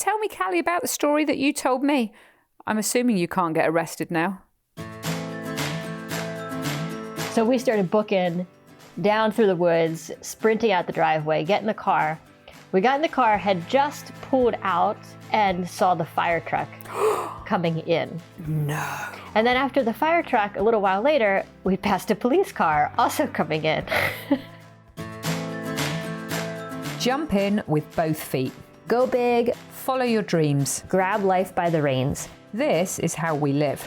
Tell me, Callie, about the story that you told me. I'm assuming you can't get arrested now. So we started booking down through the woods, sprinting out the driveway, get in the car. We got in the car, had just pulled out and saw the fire truck coming in. No. And then after the fire truck, a little while later, we passed a police car also coming in. Jump in with both feet. Go big, Follow your dreams. grab life by the reins. This is how we live.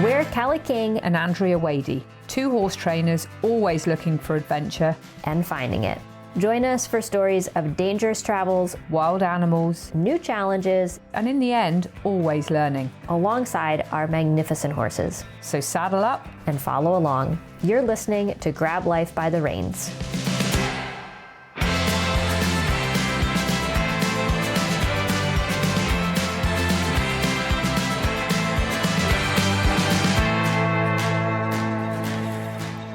We're Callie King And Andrea Wadey, 2 horse trainers always looking for adventure, and finding it. Join us for stories of dangerous travels, wild animals, new challenges, and in the end, always learning. alongside our magnificent horses. So saddle up. And follow along. You're listening to Grab Life by the Reins.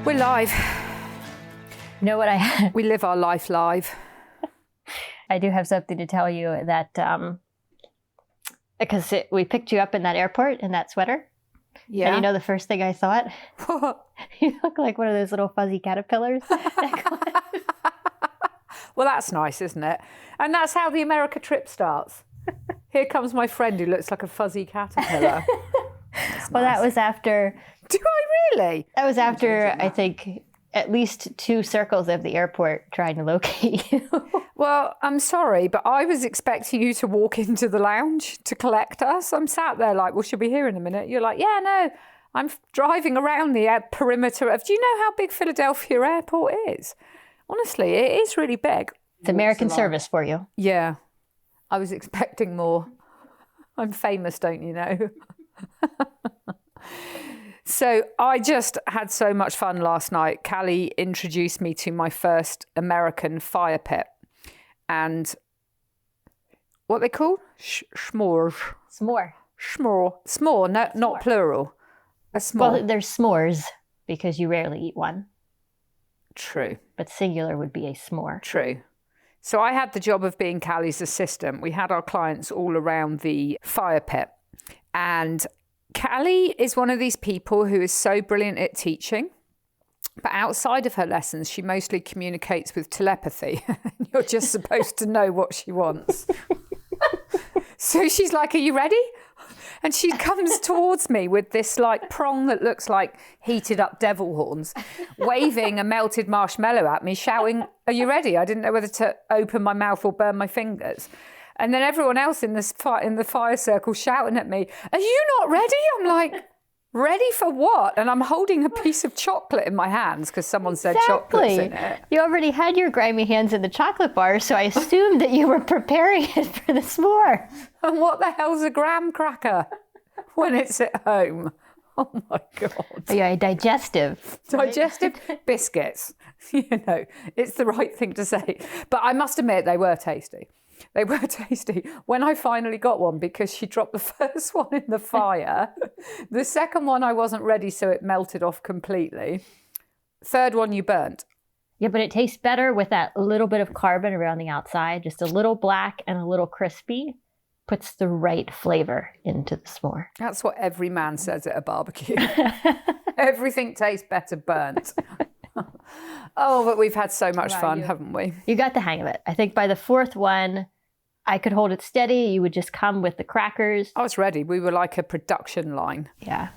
We're live. You know what We live our life live. I do have something to tell you that because we picked you up in that airport in that sweater. Yeah. And you know the first thing I thought? You look like one of those little fuzzy caterpillars. Well, that's nice, isn't it? And that's how the America trip starts. Here comes my friend who looks like a fuzzy caterpillar. Well, that was after... Do I really? That was after, I think, at least 2 circles of the airport trying to locate you. Well, I'm sorry, but I was expecting you to walk into the lounge to collect us. I'm sat there like, well, she'll be here in a minute. You're like, yeah, no, I'm driving around the perimeter of... Do you know how big Philadelphia Airport is? Honestly, it is really big. It's American service for you. Yeah. I was expecting more. I'm famous, don't you know? So I just had so much fun last night. Callie introduced me to my first American fire pit. And what they called? S'mores. S'more. S'more, no, not plural. A s'more. Well, there's s'mores because you rarely eat one. True. But singular would be a s'more. True. So I had the job of being Callie's assistant. We had our clients all around the fire pit. And Callie is one of these people who is so brilliant at teaching, but outside of her lessons, she mostly communicates with telepathy. You're just supposed to know what she wants. So she's like, are you ready? And she comes towards me with this like prong that looks like heated up devil horns, waving a melted marshmallow at me, shouting, are you ready? I didn't know whether to open my mouth or burn my fingers. And then everyone else in the fire circle shouting at me, are you not ready? I'm like, ready for what? And I'm holding a piece of chocolate in my hands because someone said chocolate's in it. You already had your grimy hands in the chocolate bar, so I assumed that you were preparing it for the s'more. And what the hell's a graham cracker when it's at home? Oh my God. Oh, yeah, digestive. Digestive biscuits. You know, it's the right thing to say. But I must admit, they were tasty. They were tasty when I finally got one because she dropped the first one in the fire. The second one I wasn't ready, so it melted off completely. Third one you burnt. Yeah, but it tastes better with that little bit of carbon around the outside. Just a little black and a little crispy puts the right flavor into the s'more. That's what every man says at a barbecue. Everything tastes better burnt. Oh, but we've had so much fun, haven't we? You got the hang of it. I think by the 4th one, I could hold it steady. You would just come with the crackers. I was ready. We were like a production line. Yeah.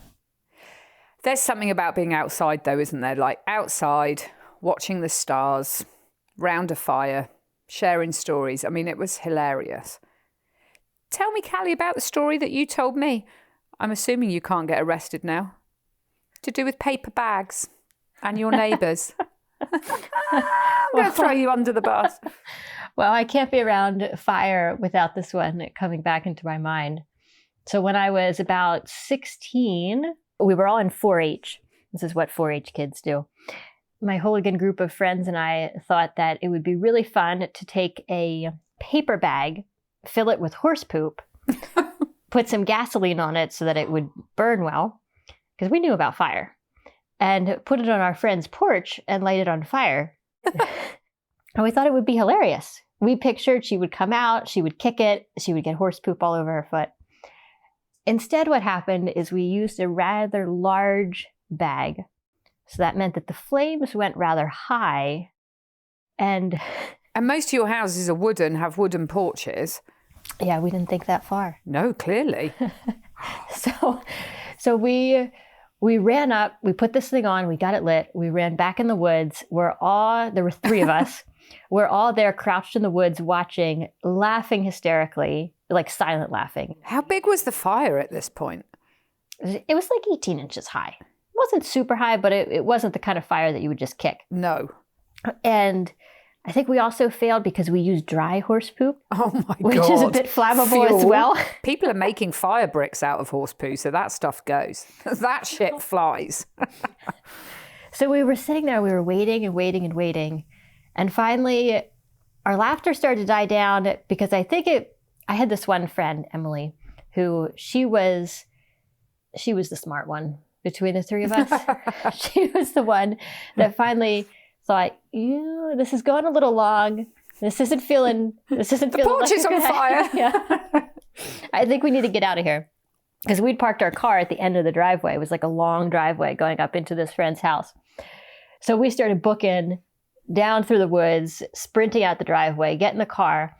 There's something about being outside, though, isn't there? Like outside, watching the stars, round a fire, sharing stories. I mean, it was hilarious. Tell me, Callie, about the story that you told me. I'm assuming you can't get arrested now. To do with paper bags and your neighbours. I'm going to throw you under the bus. Well, I can't be around fire without this one coming back into my mind. So when I was about 16, we were all in 4-H. This is what 4-H kids do. My hooligan group of friends and I thought that it would be really fun to take a paper bag, fill it with horse poop, put some gasoline on it so that it would burn well, because we knew about fire, and put it on our friend's porch and light it on fire. And we thought it would be hilarious We pictured she would come out, she would kick it, she would get horse poop all over her foot. Instead, what happened is we used a rather large bag. So that meant that the flames went rather high. And most of your houses are wooden, have wooden porches. Yeah, we didn't think that far. No, clearly. So we ran up, we put this thing on, we got it lit, we ran back in the woods. There were 3 of us. We're all there crouched in the woods watching, laughing hysterically, like silent laughing. How big was the fire at this point? It was like 18 inches high. It wasn't super high, but it wasn't the kind of fire that you would just kick. No. And I think we also failed because we used dry horse poop. Oh my God. Which is a bit flammable as well. People are making fire bricks out of horse poo, so that stuff goes. That shit flies. So we were sitting there, we were waiting and waiting and waiting. And finally, our laughter started to die down because I had this one friend, Emily, who she was the smart one between the 3 of us. She was the one that finally thought, this is going a little long. This isn't feeling the porch is on fire. Yeah. I think we need to get out of here. Because we'd parked our car at the end of the driveway. It was like a long driveway going up into this friend's house. So we started booking down through the woods, sprinting out the driveway, get in the car.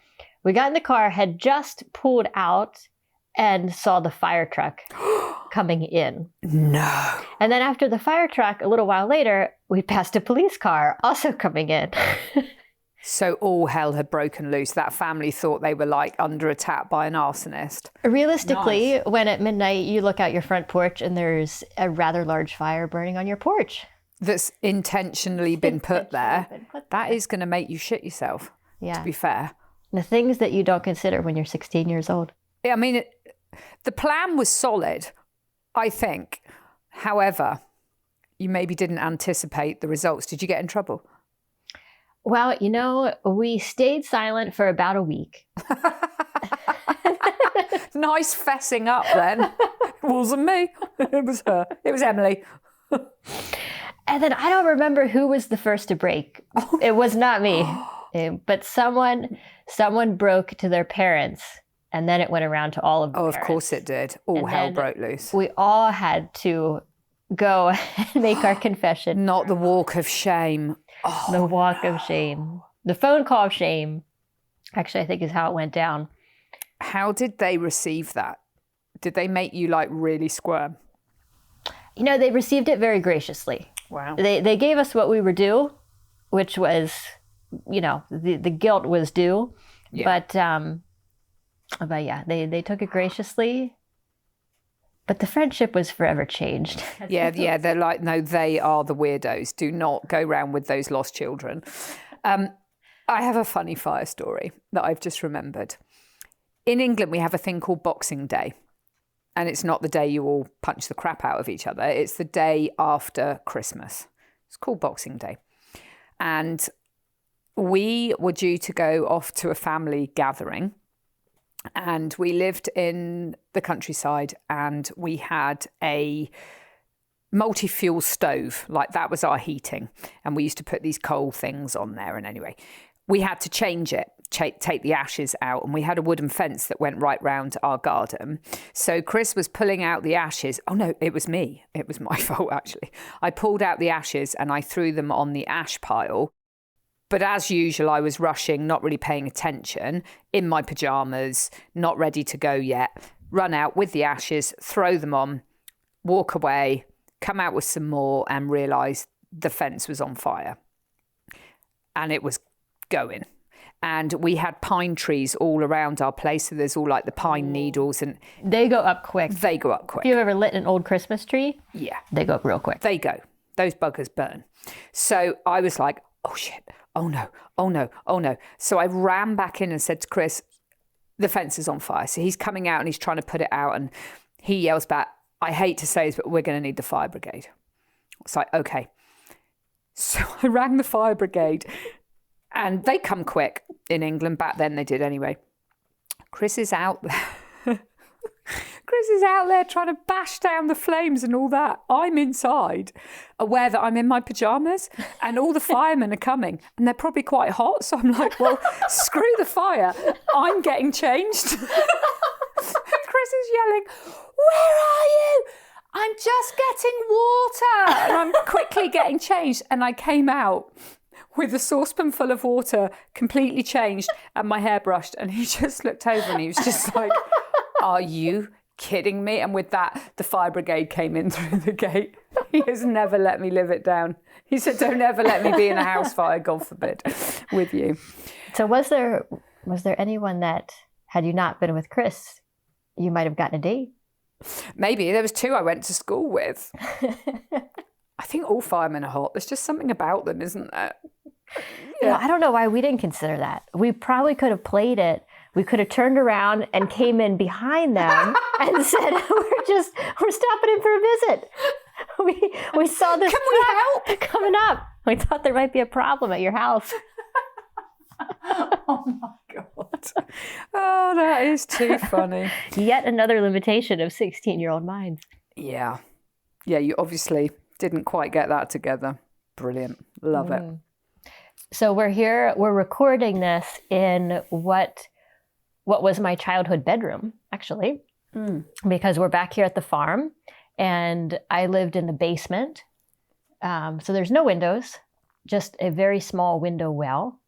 We got in the car, had just pulled out and saw the fire truck coming in. No. And then after the fire truck, a little while later, we passed a police car also coming in. So all hell had broken loose. That family thought they were like under attack by an arsonist. Realistically, Nice. When at midnight you look out your front porch and there's a rather large fire burning on your porch. That's intentionally been put there. That is going to make you shit yourself, Yeah. to be fair. The things that you don't consider when you're 16 years old. I mean, the plan was solid, I think. However, you maybe didn't anticipate the results. Did you get in trouble? Well, we stayed silent for about a week. Nice fessing up then. It wasn't me. It was her. It was Emily. And then I don't remember who was the first to break. It was not me. But someone broke to their parents. And then it went around to all of the parents. Of course it did. All hell broke loose. We all had to go and make our confession. Not the walk of shame. Oh, the walk of shame. The phone call of shame, actually, I think is how it went down. How did they receive that? Did they make you like really squirm? They received it very graciously. Wow. They gave us what we were due, which was, the guilt was due. Yeah. But yeah, they took it graciously. But the friendship was forever changed. Yeah. They're like, no, they are the weirdos. Do not go round with those lost children. I have a funny fire story that I've just remembered. In England, we have a thing called Boxing Day. And it's not the day you all punch the crap out of each other. It's the day after Christmas. It's called Boxing Day. And we were due to go off to a family gathering. And we lived in the countryside and we had a multi-fuel stove. Like that was our heating. And we used to put these coal things on there. And anyway, we had to change it, take the ashes out. And we had a wooden fence that went right round our garden. So Chris was pulling out the ashes. Oh no, it was me. It was my fault, actually. I pulled out the ashes and I threw them on the ash pile. But as usual, I was rushing, not really paying attention, in my pajamas, not ready to go yet. Run out with the ashes, throw them on, walk away, come out with some more and realise the fence was on fire. And it was going. And we had pine trees all around our place. So there's all like the pine needles and... They go up quick. They go up quick. If you've ever lit an old Christmas tree? Yeah. They go up real quick. They go. Those buggers burn. So I was like, oh shit. Oh no, oh no, oh no. So I ran back in and said to Chris, the fence is on fire. So he's coming out and he's trying to put it out and he yells back, I hate to say this, but we're going to need the fire brigade. It's like, okay. So I rang the fire brigade and they come quick in England. Back then they did anyway. Chris is out there. Chris is out there trying to bash down the flames and all that. I'm inside, aware that I'm in my pajamas and all the firemen are coming and they're probably quite hot. So I'm like, well, screw the fire. I'm getting changed. And Chris is yelling, where are you? I'm just getting water. And I'm quickly getting changed. And I came out with a saucepan full of water, completely changed, and my hair brushed. And he just looked over and he was just like, are you kidding me? And with that, the fire brigade came in through the gate. He has never let me live it down. He said, don't ever let me be in a house fire, God forbid, with you. So was there anyone that, had you not been with Chris, you might have gotten a date? Maybe. There was 2 I went to school with. I think all firemen are hot. There's just something about them, isn't there? Yeah. I don't know why we didn't consider that. We probably could have played it. We could have turned around and came in behind them and said, we're stopping in for a visit. We saw this. Can we help? Coming up. We thought there might be a problem at your house. Oh my God. Oh, that is too funny. Yet another limitation of 16-year-old minds. Yeah. Yeah, you obviously didn't quite get that together. Brilliant. Love it. So we're here, we're recording this in what was my childhood bedroom, actually, because we're back here at the farm and I lived in the basement. So there's no windows, just a very small window well.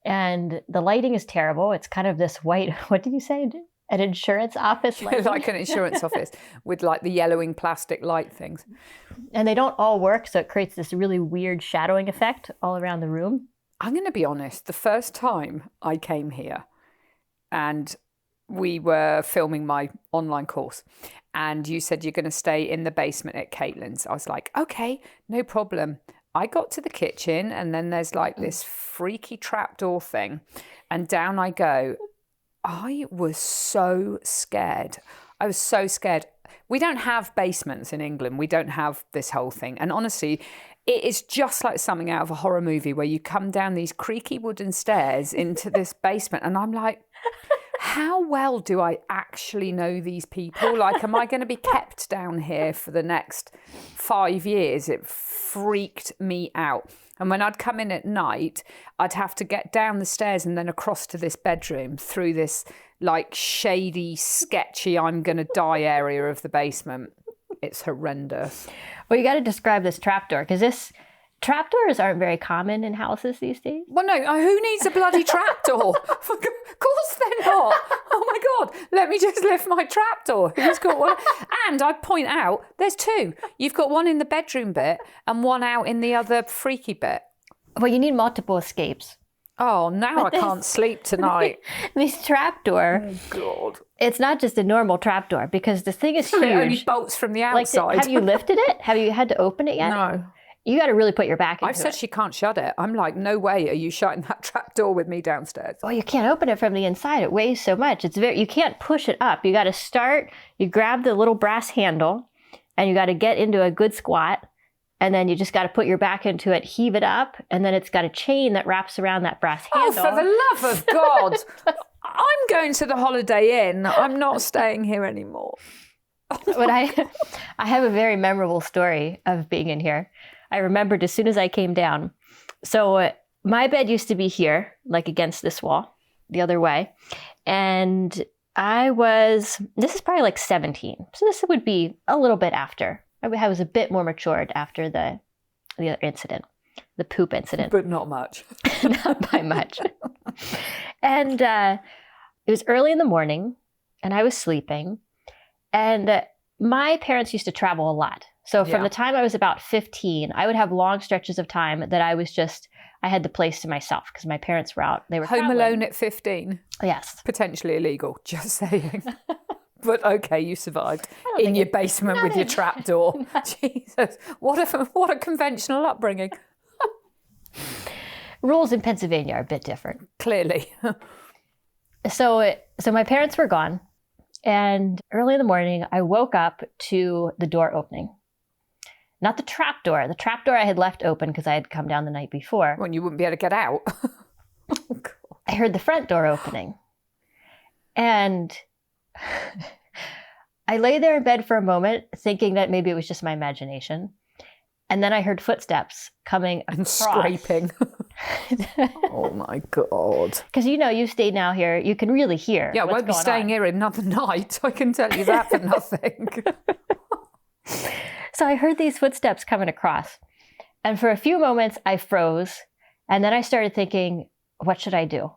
And the lighting is terrible. It's kind of this white, what did you say? An insurance office lighting? Like an insurance office with like the yellowing plastic light things. And they don't all work, so it creates this really weird shadowing effect all around the room. I'm going to be honest, the first time I came here and we were filming my online course and you said you're going to stay in the basement at Caitlin's, I was like, okay, no problem. I got to the kitchen and then there's like this freaky trapdoor thing and down I go. I was so scared. I was so scared. We don't have basements in England. We don't have this whole thing. And honestly, it is just like something out of a horror movie where you come down these creaky wooden stairs into this basement. And I'm like, how well do I actually know these people? Like, am I going to be kept down here for the next 5 years? It freaked me out. And when I'd come in at night, I'd have to get down the stairs and then across to this bedroom through this like shady, sketchy, I'm going to die area of the basement. It's horrendous. Well, you got to describe this trapdoor because trapdoors aren't very common in houses these days. Well, no, who needs a bloody trapdoor? Of course they're not. Oh my God, let me just lift my trapdoor. Who's got one? And I'd point out, there's 2. You've got one in the bedroom bit and one out in the other freaky bit. Well, you need multiple escapes. Oh, now I can't sleep tonight. This trapdoor. Oh, God. It's not just a normal trapdoor because the thing is huge. It only bolts from the outside. Like, have you lifted it? Have you had to open it yet? No. You got to really put your back into it. I've said she can't shut it. I'm like, no way are you shutting that trap door with me downstairs. Well, you can't open it from the inside. It weighs so much. You can't push it up. You got to start, you grab the little brass handle and you got to get into a good squat. And then you just got to put your back into it, heave it up. And then it's got a chain that wraps around that brass handle. Oh, for the love of God. I'm going to the Holiday Inn. I'm not staying here anymore. But I have a very memorable story of being in here. I remembered as soon as I came down. So my bed used to be here, like against this wall, the other way. And this is probably like 17. So this would be a little bit after. I was a bit more matured after the other incident, the poop incident. But not much. Not by much. And it was early in the morning and I was sleeping. And my parents used to travel a lot. So from the time I was about 15, I would have long stretches of time that I had the place to myself because my parents were out. They were home traveling. alone at 15. Yes. Potentially illegal, just saying. But okay, you survived in your basement with your trapdoor. Jesus, what a conventional upbringing. Rules in Pennsylvania are a bit different. Clearly. So my parents were gone. And early in the morning, I woke up to the door opening. Not the trap door. The trap door I had left open because I had come down the night before. When you wouldn't be able to get out. Oh, God. I heard the front door opening. And I lay there in bed for a moment, thinking that maybe it was just my imagination. And then I heard footsteps coming And across. scraping. Oh my God. Because you stayed now here, you can really hear. Yeah, I what's won't be going staying on. here another night. I can tell you that for nothing. So I heard these footsteps coming across. And for a few moments, I froze. And then I started thinking, what should I do?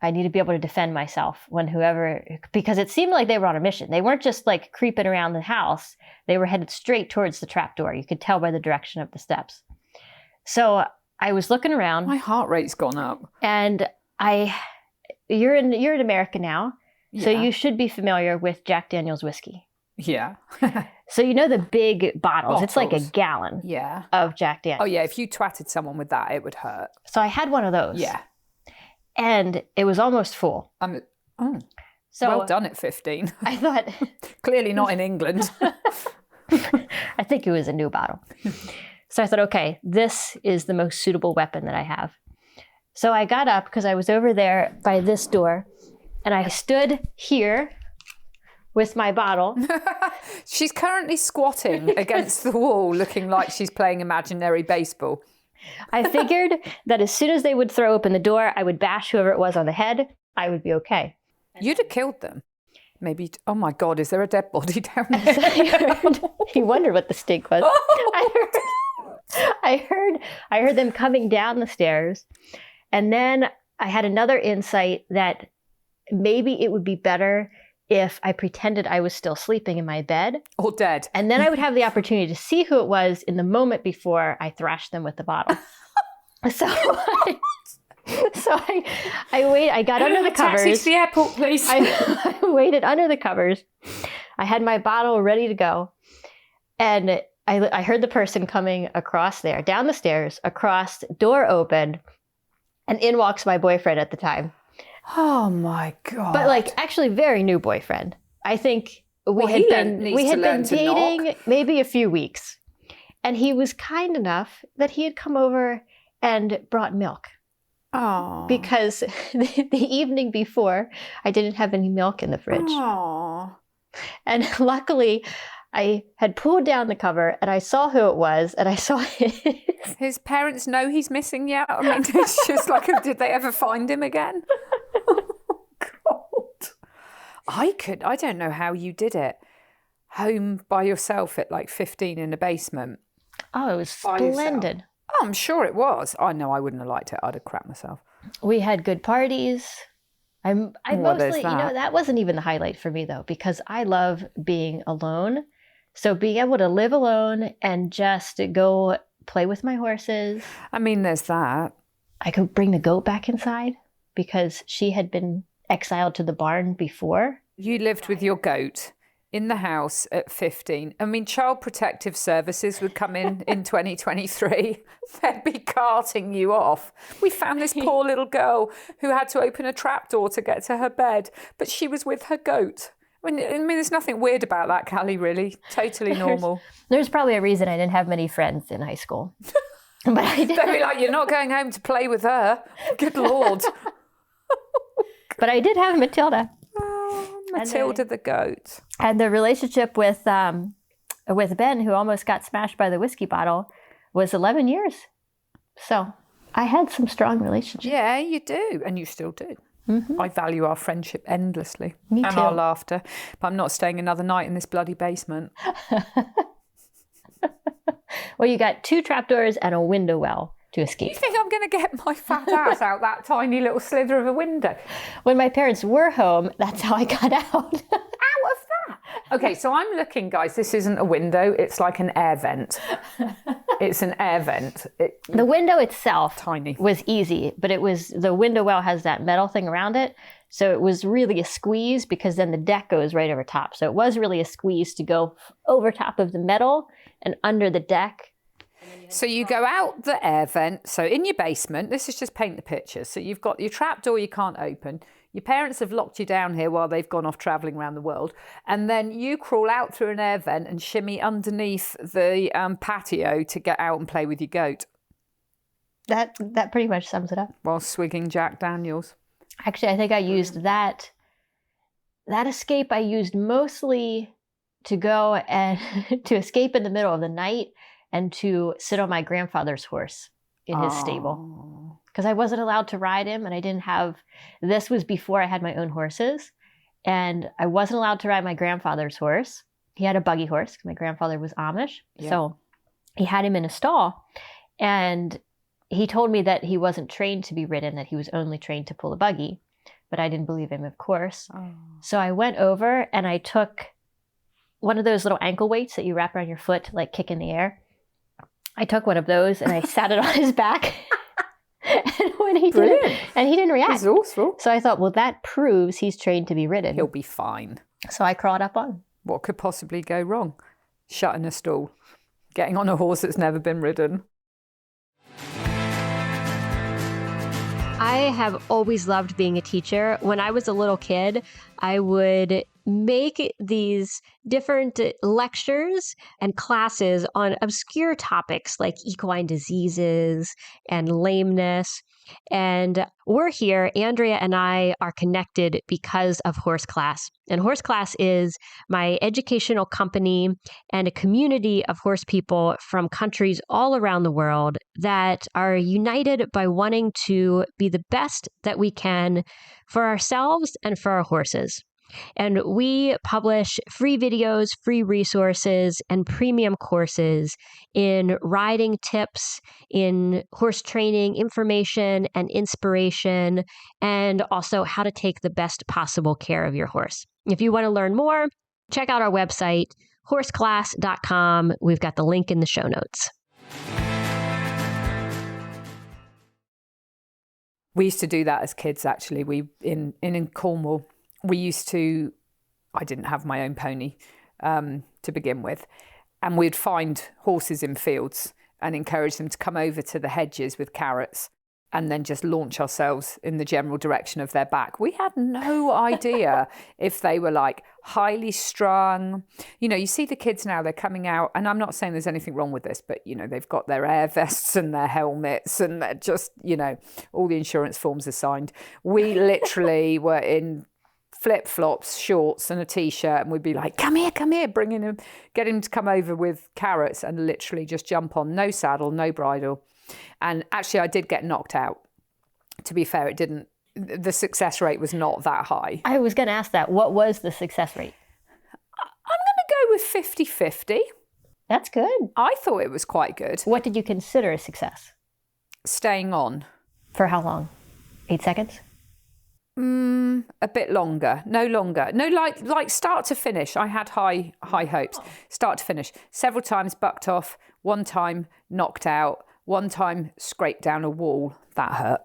I need to be able to defend myself because it seemed like they were on a mission. They weren't just like creeping around the house. They were headed straight towards the trapdoor. You could tell by the direction of the steps. So I was looking around. My heart rate's gone up. And you're in America now. So Yeah. you should be familiar with Jack Daniel's whiskey. Yeah. So the big bottles. It's like a gallon Yeah. of Jack Daniels. Oh, yeah. If you twatted someone with that, it would hurt. So I had one of those. Yeah. And it was almost full. So Well done at 15. I thought, Clearly not in England. I think it was a new bottle. So I thought, okay, this is the most suitable weapon that I have. So I got up because I was over there by this door and I stood here with my bottle. She's currently squatting against the wall, looking like she's playing imaginary baseball. I figured that as soon as they would throw open the door, I would bash whoever it was on the head. I would be okay. You'd have killed them. Maybe, oh my God, is there a dead body down there? He wondered what the stink was. I heard them coming down the stairs. And then I had another insight that maybe it would be better if I pretended I was still sleeping in my bed. Or dead. And then I would have the opportunity to see who it was in the moment before I thrashed them with the bottle. So I got under the covers. Taxi to the airport, please. I waited under the covers. I had my bottle ready to go. And I heard the person coming across there, down the stairs, across, door opened, and in walks my boyfriend at the time. Oh my God. But actually very new boyfriend. I think we had been dating maybe a few weeks. And he was kind enough that he had come over and brought milk. Oh. Because the evening before, I didn't have any milk in the fridge. Oh. And luckily, I had pulled down the cover and I saw who it was and I saw His parents know he's missing yet? I mean, it's just like, did they ever find him again? Oh, God. I don't know how you did it. Home by yourself at 15 in a basement. Oh, it was splendid. Oh, I'm sure it was. I know I wouldn't have liked it. I'd have crapped myself. We had good parties. I mostly, that wasn't even the highlight for me though, because I love being alone. So being able to live alone and just go play with my horses. I mean, there's that. I could bring the goat back inside because she had been exiled to the barn before. You lived with your goat in the house at 15. I mean, Child Protective Services would come in 2023. They'd be carting you off. We found this poor little girl who had to open a trapdoor to get to her bed, but she was with her goat. I mean, there's nothing weird about that, Callie, really. Totally normal. There's probably a reason I didn't have many friends in high school. But I did. They'd be like, you're not going home to play with her. Good Lord. But I did have Matilda. Matilda the goat. And the relationship with Ben, who almost got smashed by the whiskey bottle, was 11 years. So I had some strong relationships. Yeah, you do. And you still do. Mm-hmm. I value our friendship endlessly. Me and too. our laughter. But I'm not staying another night in this bloody basement. Well, you got 2 trapdoors and a window well to escape. You think I'm going to get my fat ass out that tiny little slither of a window? When my parents were home, that's how I got out. Out of that? Okay, so I'm looking, guys. This isn't a window. It's like an air vent. It's an air vent. The window itself Tiny. was easy, but the window well has that metal thing around it. So it was really a squeeze because then the deck goes right over top. So it was really a squeeze to go over top of the metal and under the deck. So you go out the air vent. So in your basement, this is just paint the picture. So you've got your trap door you can't open. Your parents have locked you down here while they've gone off travelling around the world. And then you crawl out through an air vent and shimmy underneath the patio to get out and play with your goat. That pretty much sums it up. While swigging Jack Daniels. Actually, I think I used that escape I used mostly to go and to escape in the middle of the night and to sit on my grandfather's horse in his stable. Because I wasn't allowed to ride him, and I didn't have, this was before I had my own horses, and I wasn't allowed to ride my grandfather's horse. He had a buggy horse because my grandfather was Amish. Yeah. So he had him in a stall, and he told me that he wasn't trained to be ridden, that he was only trained to pull a buggy. But I didn't believe him, of course. Oh. So I went over and I took one of those little ankle weights that you wrap around your foot to like kick in the air. I took one of those and I sat it on his back. And when he didn't react. Resourceful. So I thought, well, that proves he's trained to be ridden. He'll be fine. So I crawled up on him. What could possibly go wrong? Shutting a stall, getting on a horse that's never been ridden. I have always loved being a teacher. When I was a little kid, I would make these different lectures and classes on obscure topics like equine diseases and lameness. And we're here, Andrea and I are connected because of Horse Class. And Horse Class is my educational company and a community of horse people from countries all around the world that are united by wanting to be the best that we can for ourselves and for our horses. And we publish free videos, free resources, and premium courses in riding tips, in horse training information and inspiration, and also how to take the best possible care of your horse. If you want to learn more, check out our website, horseclass.com. We've got the link in the show notes. We used to do that as kids, actually. In Cornwall. We used to, I didn't have my own pony to begin with, and we'd find horses in fields and encourage them to come over to the hedges with carrots and then just launch ourselves in the general direction of their back. We had no idea if they were like highly strung. You know, you see the kids now, they're coming out, and I'm not saying there's anything wrong with this, but, you know, they've got their air vests and their helmets and they're just, you know, all the insurance forms are signed. We literally were in flip-flops, shorts and a t-shirt, and we'd be like, come here, bringing him, get him to come over with carrots, and literally just jump on, no saddle, no bridle. And actually I did get knocked out. To be fair, the success rate was not that high. I was going to ask that. What was the success rate? I'm going to go with 50-50. That's good. I thought it was quite good. What did you consider a success? Staying on. For how long? 8 seconds? A bit longer. No longer. No, like start to finish. I had high hopes. Start to finish. Several times bucked off. One time knocked out. One time scraped down a wall. That hurt.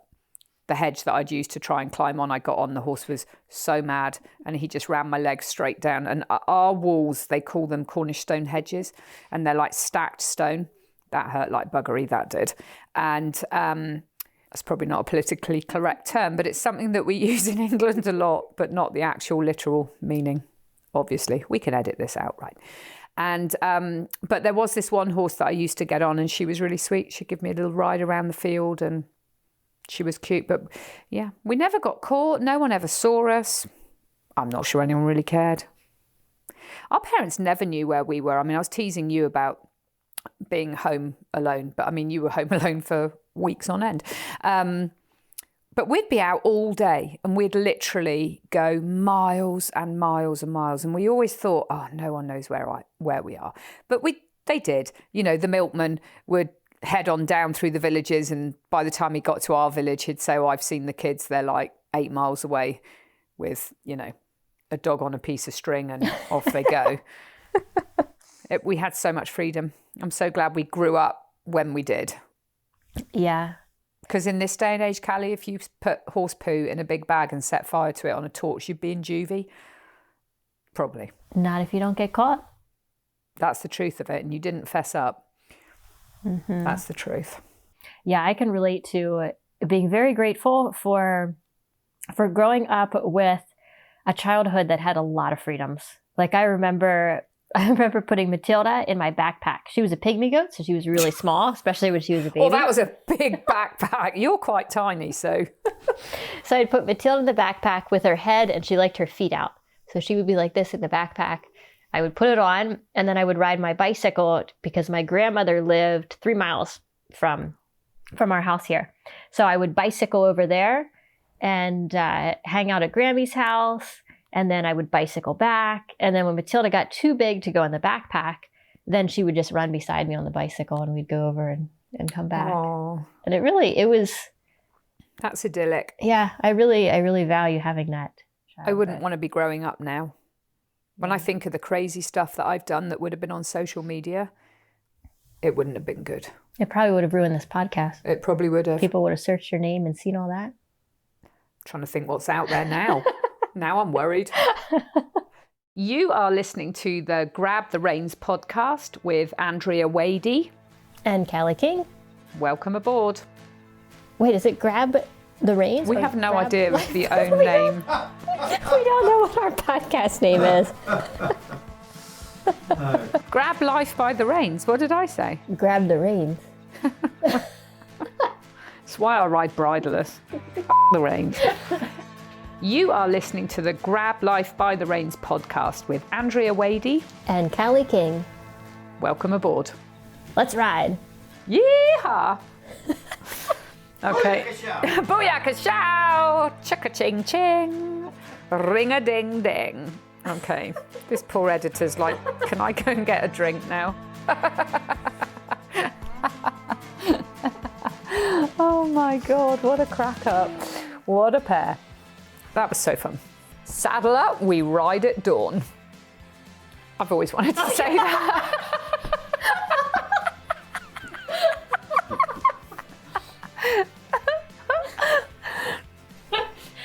The hedge that I'd used to try and climb on, I got on. The horse was so mad, and he just ran my legs straight down. And our walls, they call them Cornish stone hedges, and they're like stacked stone. That hurt like buggery, that did. And that's probably not a politically correct term, but it's something that we use in England a lot, but not the actual literal meaning, obviously. We can edit this out, right? And but there was this one horse that I used to get on, and she was really sweet. She'd give me a little ride around the field, and she was cute. But yeah, we never got caught. No one ever saw us. I'm not sure anyone really cared. Our parents never knew where we were. I mean, I was teasing you about being home alone, but I mean, you were home alone for weeks on end. But we'd be out all day, and we'd literally go miles and miles and miles. And we always thought, oh, no one knows where we are. But they did. You know, the milkman would head on down through the villages, and by the time he got to our village, he'd say, oh, I've seen the kids. They're like 8 miles away with, you know, a dog on a piece of string, and off they go. We had so much freedom. I'm so glad we grew up when we did. Yeah. Because in this day and age, Callie, if you put horse poo in a big bag and set fire to it on a torch, you'd be in juvie. Probably. Not if you don't get caught. That's the truth of it. And you didn't fess up. Mm-hmm. That's the truth. Yeah, I can relate to being very grateful for growing up with a childhood that had a lot of freedoms. Like I remember putting Matilda in my backpack. She was a pygmy goat, so she was really small, especially when she was a baby. Well, that was a big backpack. You're quite tiny, so. So I'd put Matilda in the backpack with her head, and she liked her feet out. So she would be like this in the backpack. I would put it on, and then I would ride my bicycle because my grandmother lived 3 miles from our house here. So I would bicycle over there and hang out at Grammy's house, and then I would bicycle back. And then when Matilda got too big to go in the backpack, then she would just run beside me on the bicycle, and we'd go over and come back. Oh, And it was. that's idyllic. Yeah, I really value having that. I wouldn't want to be growing up now. When I think of the crazy stuff that I've done that would have been on social media, it wouldn't have been good. It probably would have ruined this podcast. It probably would have. People would have searched your name and seen all that. Trying to think what's out there now. Now I'm worried. You are listening to the Grab the Reins podcast with Andrea Wadey. And Callie King. Welcome aboard. Wait, is it Grab the Reins? We have no idea of the own name. We don't know what our podcast name is. Grab life by the reins. What did I say? Grab the reins. That's why I ride bridleless. The reins. You are listening to the Grab Life by the Reins podcast with Andrea Wadey. And Callie King. Welcome aboard. Let's ride. Yeehaw! Okay. Booyaka show! Chicka ching. Ring a ding ding. Okay. This poor editor's like, can I go and get a drink now? Oh my God, what a crack up. What a pair. That was so fun. Saddle up, we ride at dawn. I've always wanted to say that.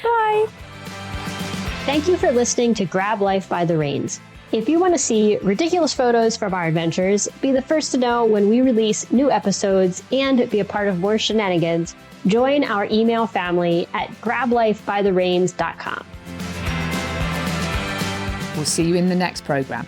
Bye. Thank you for listening to Grab Life by the Reins. If you want to see ridiculous photos from our adventures, be the first to know when we release new episodes, and be a part of more shenanigans, join our email family at grablifebythereins.com. We'll see you in the next program.